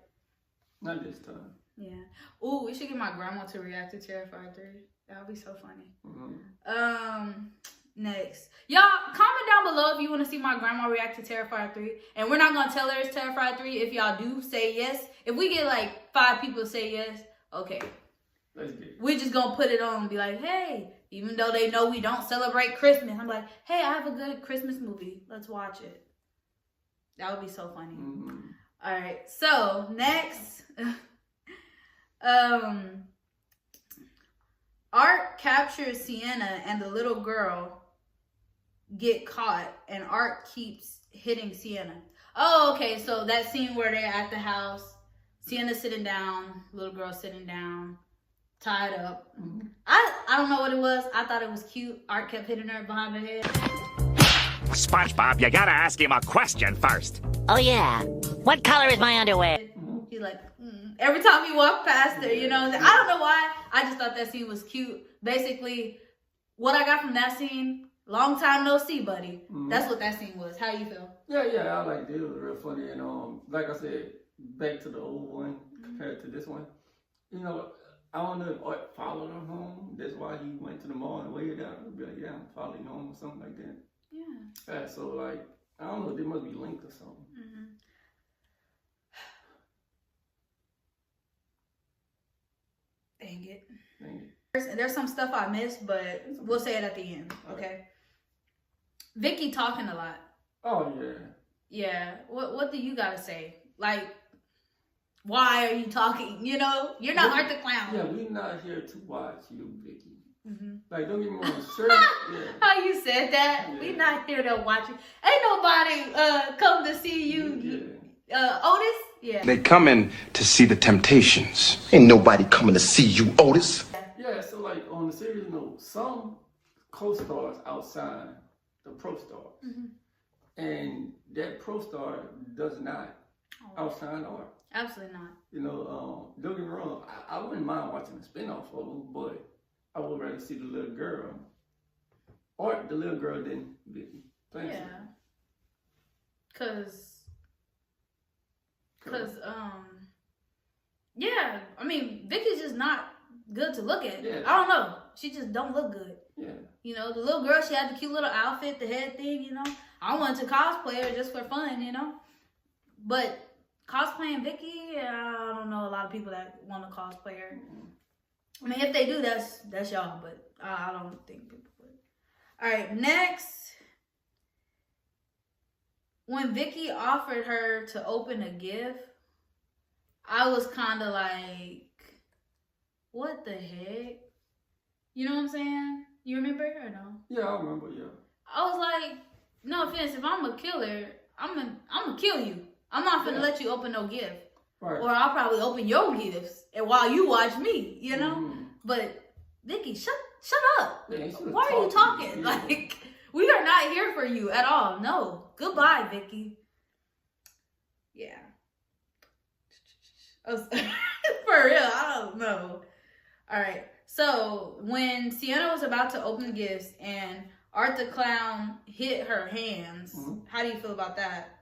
Not this time. Yeah. Ooh, we should get my grandma to react to Terrifier 3. That would be so funny. Next. Y'all, comment down below if you want to see my grandma react to Terrifier 3. And we're not going to tell her it's Terrifier 3 if y'all do say yes. If we get like 5 people say yes, okay. We're just going to put it on and be like, hey, even though they know we don't celebrate Christmas, I'm like, hey, I have a good Christmas movie. Let's watch it. That would be so funny. All right. So, next. Art captures Sienna and the little girl get caught, and Art keeps hitting Sienna. Oh, okay. So, that scene where they're at the house, Sienna's sitting down, little girl sitting down, tied up. I don't know what it was. I thought it was cute. Art kept hitting her behind her head. SpongeBob, you gotta ask him a question first. Oh yeah. What color is my underwear? He's like, every time he walked past her, I don't know why. I just thought that scene was cute. Basically, what I got from that scene, long time no see, buddy. That's what that scene was. How you feel? Yeah, I liked it. It was real funny. And like I said, back to the old one compared to this one. I don't know if Art followed her home. That's why he went to the mall and waited out. He'd be like, yeah, I'm following you home or something like that. Yeah. So, like, I don't know. They must be linked or something. Dang it. There's some stuff I missed, but we'll say it at the end, okay? Vicky talking a lot. Oh, yeah. Yeah. What do you got to say? Like, why are you talking? You're not Art the Clown. Yeah, we're not here to watch you, Vicky. Like, don't get me wrong. Sure, How you said that? Yeah. We're not here to watch you. Ain't nobody come to see you, Otis. Yeah. They coming to see the Temptations. Ain't nobody coming to see you, Otis. Yeah, so like on the serious note, some co-stars outside the pro star. And that pro star does not outshine Art. Absolutely not. Don't get me wrong, I wouldn't mind watching a spinoff of them, but I would rather see the little girl. Or the little girl than Vicky. I mean, Vicky's just not good to look at. Yeah. I don't know. She just don't look good. Yeah. The little girl, she had the cute little outfit, the head thing, I wanted to cosplay her just for fun, But cosplaying Vicky, I don't know a lot of people that want to cosplay her. I mean, if they do, that's y'all, but I don't think people would. All right, next. When Vicky offered her to open a gift, I was kind of like, what the heck? You know what I'm saying? You remember or no? Yeah, I remember, yeah. I was like, no offense, if I'm a killer, I'm gonna kill you. I'm not gonna let you open no gift. Right. Or I'll probably open your gifts and while you watch me, But Vicky, shut up. Yeah, why are you talking? Yeah. Like, we are not here for you at all. No. Goodbye, Vicky. Yeah. For real, I don't know. All right. So when Sienna was about to open the gifts and Art the Clown hit her hands, how do you feel about that?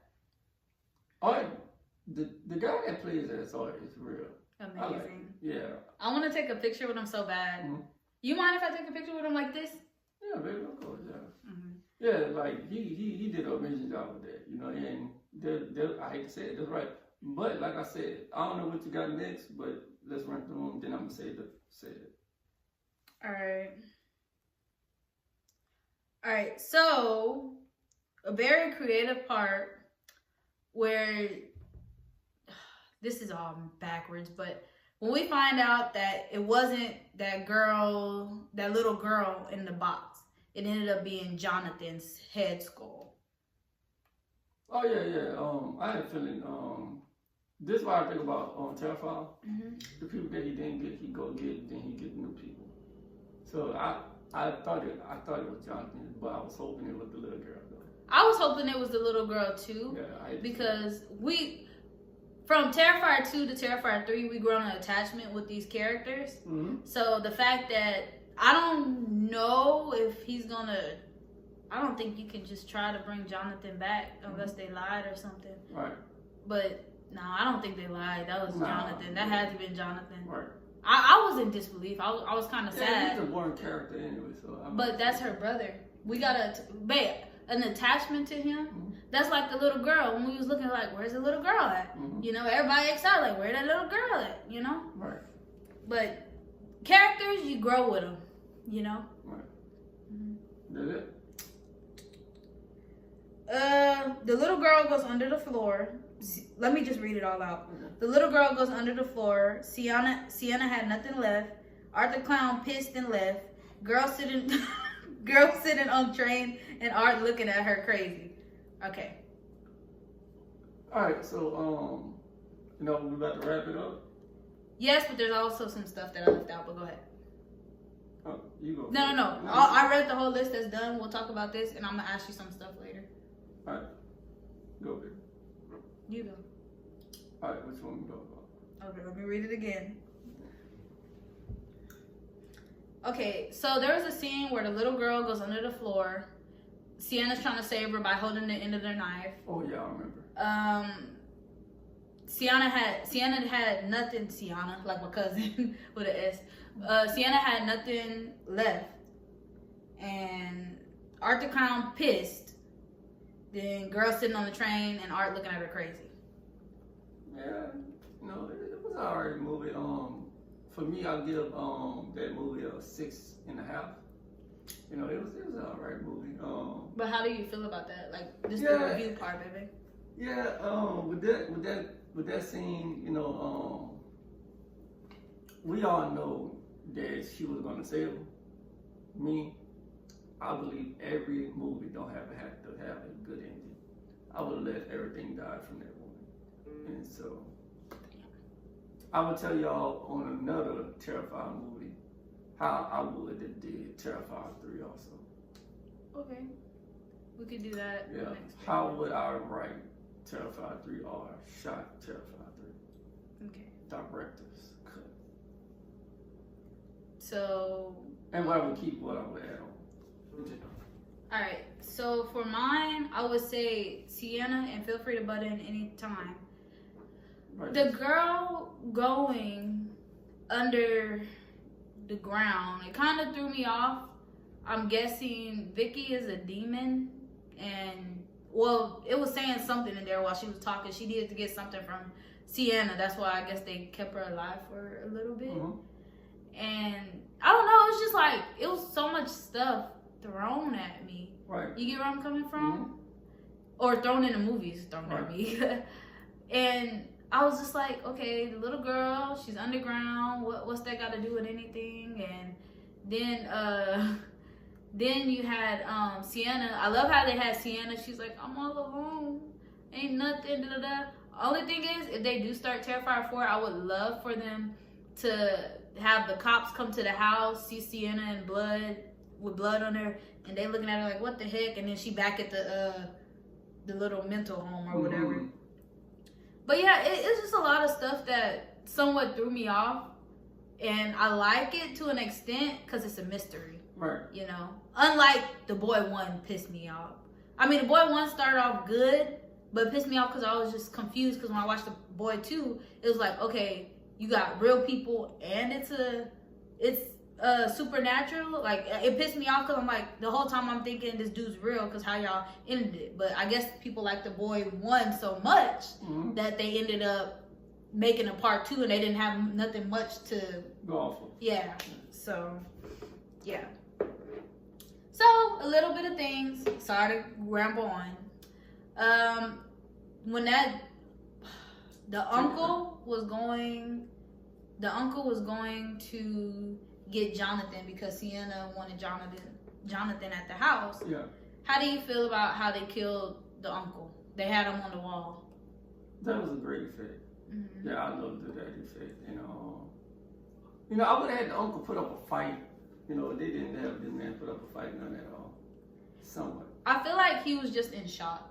The guy that plays that Art is real. Amazing. I want to take a picture with him so bad. You mind if I take a picture with him like this? Yeah, baby, of course, yeah, like he did an amazing job with that, you know, and I hate to say it, that's right. But like I said, I don't know what you got next, but let's run through them, then I'm gonna say it. All right, so a very creative part where this is all backwards, but when we find out that it wasn't that little girl in the box, it ended up being Jonathan's head skull. Oh yeah. I had a feeling. This is why I think about Terrifier. The people that he didn't get, he go get, then he get new people. So I thought it was Jonathan, but I was hoping it was the little girl though. I was hoping it was the little girl too. Yeah, because from Terrifier 2 to Terrifier 3, we grown an attachment with these characters. So the fact that I don't know if he's gonna, I don't think you can just try to bring Johnathan back unless they lied or something. Right. But no, I don't think they lied. That was Johnathan. That had to be Johnathan. Right. I was in disbelief. I was kind of sad. He's a boring character anyway, so. But that's her brother. We got an attachment to him. That's like the little girl when we was looking like, where's the little girl at? You know, everybody excited like, where that little girl at? You know. Right. But characters, you grow with them. You know. Right. That's it. The little girl goes under the floor. Let me just read it all out. The little girl goes under the floor. Sienna had nothing left. Art the Clown pissed and left. Girl sitting on train, and Art looking at her crazy. Okay. All right, so we about to wrap it up. Yes, but there's also some stuff that I left out. But go ahead. Oh, you go. No. I read the whole list that's done. We'll talk about this, and I'm gonna ask you some stuff later. All right, go, baby. You go. All right, which one we go about? Okay, let me read it again. Okay, so there was a scene where the little girl goes under the floor. Sienna's trying to save her by holding the end of their knife. Oh yeah, I remember. Sienna had nothing. Sienna, like my cousin with an S. Sienna had nothing left, and Art the Clown pissed. Then girl sitting on the train and Art looking at her crazy. Yeah, it was an alright movie. For me, I'll give that movie a 6.5. It was an alright movie. But how do you feel about that? Like just the review part, baby. Yeah, with that scene, we all know that she was gonna save him. Me, I believe every movie don't have to have a good ending. I would let everything die from that woman. And so I will tell y'all on another Terrifier movie how I would have did Terrifier 3 also. Okay. We could do that. Yeah. How would I write Terrifier 3 or shot Terrifier 3? Okay. Director's cut. So. And what I would keep, what I would add on. Alright, so for mine, I would say Sienna, and feel free to butt in any time. Right. The girl going under the ground, it kind of threw me off. I'm guessing Vicky is a demon, and well, it was saying something in there while she was talking. She needed to get something from Sienna. That's why I guess they kept her alive for a little bit. And I don't know, it's just like, it was so much stuff thrown at me. Right. You get where I'm coming from? Or thrown in the movies, thrown at me. And I was just like, okay, the little girl, she's underground. What's that got to do with anything? And then you had Sienna. I love how they had Sienna. She's like, I'm all alone. Ain't nothing. Da, da, da. Only thing is, if they do start Terrifier 4, I would love for them to have the cops come to the house, see Sienna in blood, with blood on her, and they looking at her like, what the heck? And then she back at the little mental home or whatever. But yeah, it's just a lot of stuff that somewhat threw me off. And I like it to an extent because it's a mystery. Right. You know? Unlike The Boy 1 pissed me off. I mean, The Boy 1 started off good, but it pissed me off because I was just confused because when I watched The Boy 2, it was like, okay, you got real people and it's supernatural. Like, it pissed me off because I'm like, the whole time I'm thinking this dude's real because how y'all ended it. But I guess people like The Boy 1 so much that they ended up making a part 2 and they didn't have nothing much to go off of. Yeah. So, yeah. So, a little bit of things. Sorry to ramble on. When the uncle was going to get Johnathan because Sienna wanted Johnathan at the house. Yeah. How do you feel about how they killed the uncle? They had him on the wall. That was a great effect. Mm-hmm. Yeah, I loved that effect. You know, I would have had the uncle put up a fight. You know, they didn't have this man put up a fight, none at all. Somewhat. I feel like he was just in shock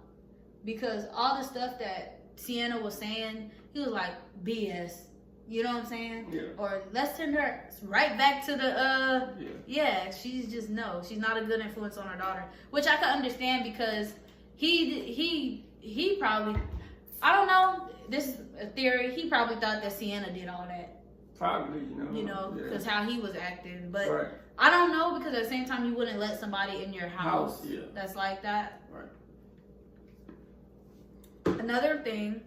because all the stuff that Sienna was saying, he was like, BS. You know what I'm saying? Yeah. Or let's send her right back to the, yeah, she's just, no, she's not a good influence on her daughter. Which I can understand because he probably, I don't know, this is a theory, he probably thought that Sienna did all that. Probably, because how he was acting. But right. I don't know because at the same time, you wouldn't let somebody in your house that's like that. Right. Another thing,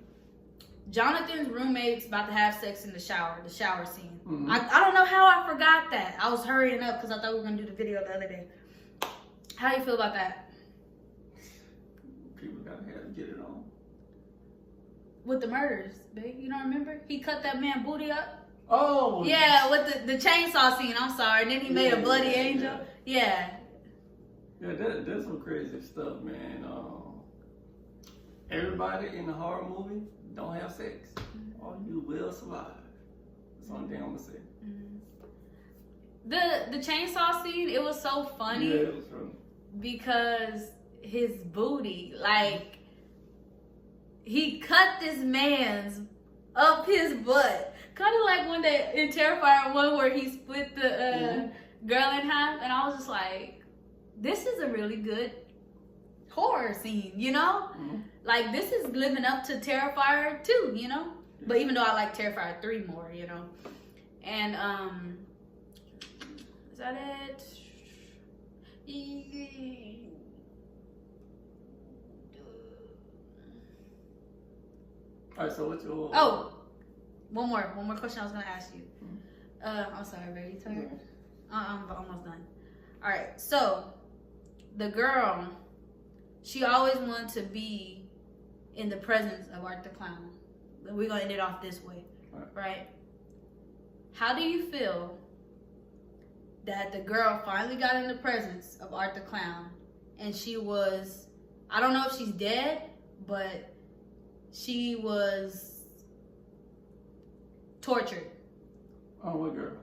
Jonathan's roommate's about to have sex in the shower scene. Mm-hmm. I don't know how I forgot that. I was hurrying up because I thought we were going to do the video the other day. How do you feel about that? People got to get it on. With the murders, babe. You don't remember? He cut that man booty up. Oh. Yeah, with the chainsaw scene. I'm sorry. And then he made a bloody angel. Yeah. Yeah, that's some crazy stuff, man. Everybody in the horror movie don't have sex, or you will survive. That's the only thing I'm gonna say. The chainsaw scene, it was so funny. Yeah, it was funny. Because his booty, like, he cut this man's up his butt. Kind of like when they, in Terrifier 1 where he split the girl in half, and I was just like, this is a really good horror scene, you know? Like, this is living up to Terrifier 2, you know? But even though I like Terrifier 3 more, you know? And, is that it? Alright, so what's your... Oh! One more question I was going to ask you. I'm sorry, baby. You tired? I'm almost done. Alright, so, the girl... She always wanted to be in the presence of Art the Clown. We're going to end it off this way, right? How do you feel that the girl finally got in the presence of Art the Clown and she was, I don't know if she's dead, but she was tortured? Oh, what girl?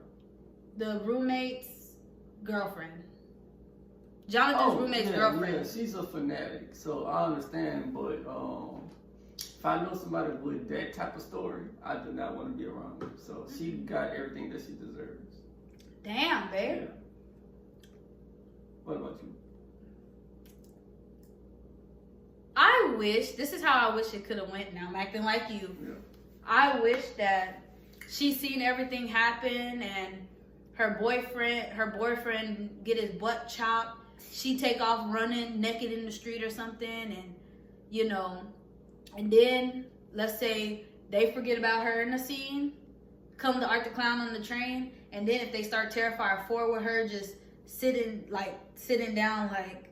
The roommate's girlfriend. Jonathan's roommate's girlfriend. Yeah, she's a fanatic, so I understand, but if I know somebody with that type of story, I do not want to be around her. So she got everything that she deserves. Damn, babe. Yeah. What about you? I wish, this is how I wish it could have went now. I'm acting like you. Yeah. I wish that she seen everything happen and her boyfriend get his butt chopped. She take off running naked in the street or something, and you know, and then let's say they forget about her in the scene, come to Art the Clown on the train, and then if they start Terrifier 4 with her just sitting down, like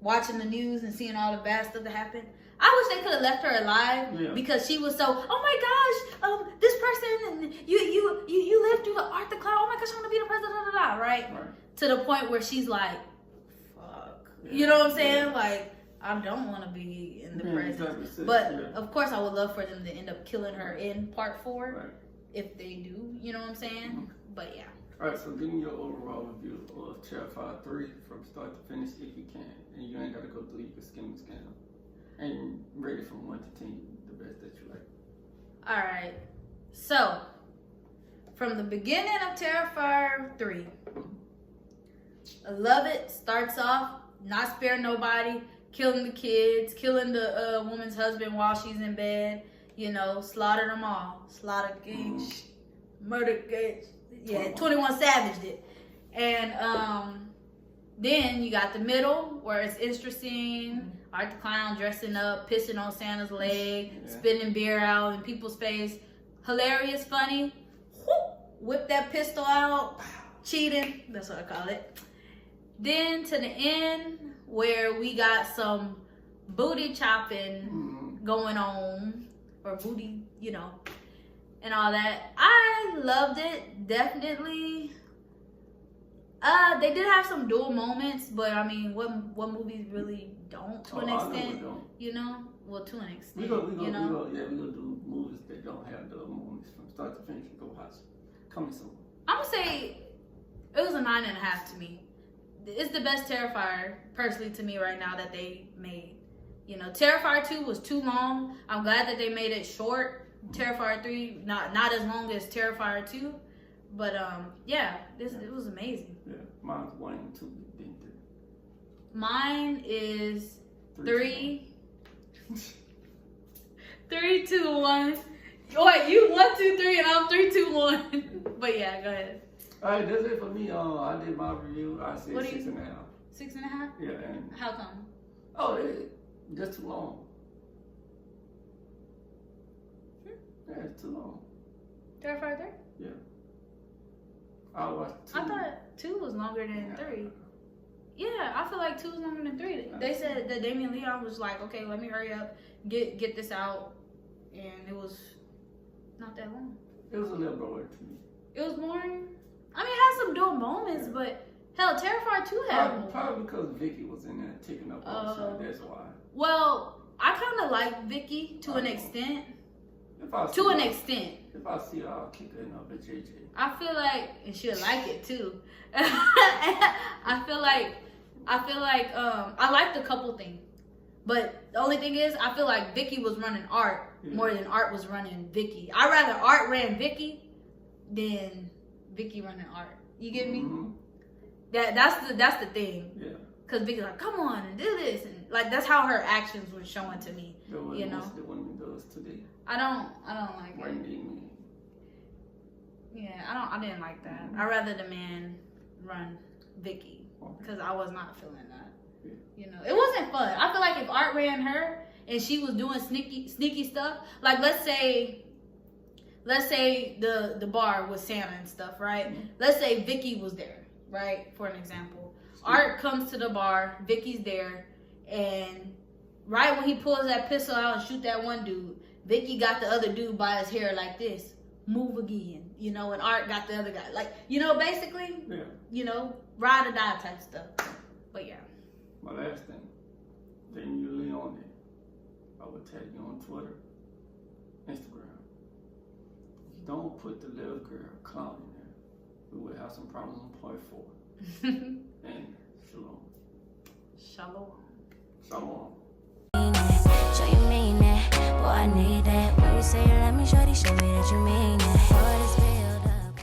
watching the news and seeing all the bad stuff that happened. I wish they could have left her alive because she was so, oh my gosh, this person, and you lived through the Art the Clown, oh my gosh, I want to be the president, right? To the point where she's like, fuck. You know what I'm saying? Like, I don't want to be in the presence. But, of course, I would love for them to end up killing her in part 4. If they do, you know what I'm saying? But, yeah. Alright, so give me your overall review of Terrifier 3 from start to finish if you can. And you ain't got to go through, you can skim. And rate it from 1 to 10, the best that you like. Alright. So, from the beginning of Terrifier 3. I love it. Starts off, not spare nobody, killing the kids, killing the woman's husband while she's in bed. You know, slaughter them all. Slaughter Gage, murder Gage. Yeah, 21 Savage did. And then you got the middle where it's interesting. Art the Clown dressing up, pissing on Santa's leg, spitting beer out in people's face. Hilarious, funny. Whip that pistol out. Cheating. That's what I call it. Then to the end where we got some booty chopping going on. Or booty, you know, and all that. I loved it, definitely. They did have some dual moments, but I mean, what movies really don't to an extent, you know? Well, to an extent, we gonna do movies that don't have dual moments from start to finish. Go watch. Coming soon. I'm gonna say it was a 9.5 to me. It's the best Terrifier, personally, to me right now that they made. You know, Terrifier 2 was too long. I'm glad that they made it short. Terrifier 3, not as long as Terrifier 2. But, yeah, it was amazing. Yeah, mine's 1 and 2, then 3. Mine is 3. 3, 2, 1. Wait, you 1, 2, 3, and I'm 3, 2, 1. But, yeah, go ahead. All right, that's it for me. I did my review. I said 6.5. 6.5? Yeah. And how come? Oh, just too long. Yeah, it's too long. Terrifier 3? Yeah. I watched 2. I thought 2 was longer than 3. Yeah, I feel like 2 was longer than 3. They said that Damien Leon was like, okay, let me hurry up, get this out, and it was not that long. It was a little boring to me. It was boring. I mean, it had some dual moments, but hell, Terrifier 2 had probably because Vicky was in there taking up all the time. That's why. Well, I kind of like Vicky to an extent. If I see her, I'll kick her in her JJ. I feel like, and she'll like it too. I feel like I like the couple thing, but the only thing is, I feel like Vicky was running Art more than Art was running Vicky. I'd rather Art ran Vicky than Vicky running Art. You get me? That's the thing. Yeah. Cause Vicky's like, come on and do this, and like that's how her actions were showing to me. You know. The woman does today. I don't like it. Yeah, I didn't like that. I'd rather the man run Vicky because I was not feeling that. Yeah. You know, it wasn't fun. I feel like if Art ran her and she was doing sneaky stuff, like let's say the bar was Santa and stuff, right? Mm-hmm. Let's say Vicky was there, right? For an example, Art comes to the bar, Vicky's there, and right when he pulls that pistol out and shoot that one dude, Vicky got the other dude by his hair like this, move again, you know, and Art got the other guy, like, you know, basically, you know, ride or die type stuff. But yeah. My last thing, then you Leone, I would tag you on Twitter, Instagram. Don't put the little girl clown in there. We will have some problems on part 4. And shalom. Shalom. Shalom.